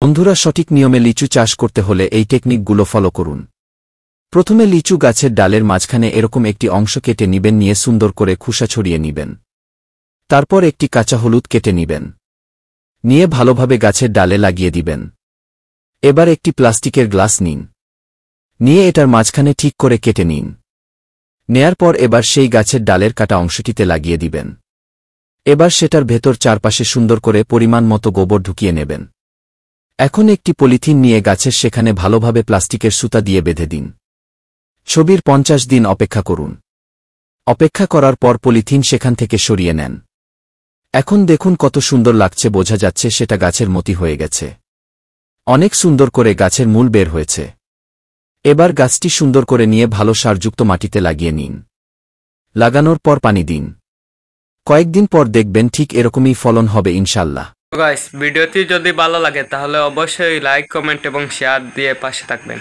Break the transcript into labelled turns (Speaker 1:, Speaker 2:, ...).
Speaker 1: বন্ধুরা, সঠিক নিয়মে লিচু চাষ করতে হলে এই টেকনিকগুলো ফলো করুন। প্রথমে লিচু গাছের ডালের মাঝখানে এরকম একটি অংশ কেটে নিবেন, নিয়ে সুন্দর করে খোসা ছড়িয়ে নিবেন। তারপর একটি কাঁচা হলুদ কেটে নিবেন, নিয়ে ভালোভাবে গাছের ডালে লাগিয়ে দিবেন। এবার একটি প্লাস্টিকের গ্লাস নিন, নিয়ে এটার মাঝখানে ঠিক করে কেটে নিন। নেয়ার পর এবার সেই গাছের ডালের কাটা অংশটিতে লাগিয়ে দিবেন। এবার সেটার ভেতর চারপাশে সুন্দর করে পরিমাণ মতো গোবর ঢুকিয়ে নেবেন। এখন একটি পলিথিন নিয়ে গাছের সেখানে ভালোভাবে প্লাস্টিকের সুতা দিয়ে বেঁধে দিন। ছবির 50 দিন অপেক্ষা করুন। অপেক্ষা করার পর পলিথিন সেখান থেকে সরিয়ে নেন। এখন দেখুন কত সুন্দর লাগছে, বোঝা যাচ্ছে সেটা গাছের মতি হয়ে গেছে। অনেক সুন্দর করে গাছের মূল বের হয়েছে। এবার গাছটি সুন্দর করে নিয়ে ভালো সারযুক্ত মাটিতে লাগিয়ে নিন। লাগানোর পর পানি দিন। কয়েকদিন পর দেখবেন ঠিক এরকমই ফলন হবে ইনশাল্লাহ।
Speaker 2: গাইস, ভিডিওটি যদি ভালো লাগে তাহলে অবশ্যই লাইক, কমেন্ট এবং শেয়ার দিয়ে পাশে থাকবেন।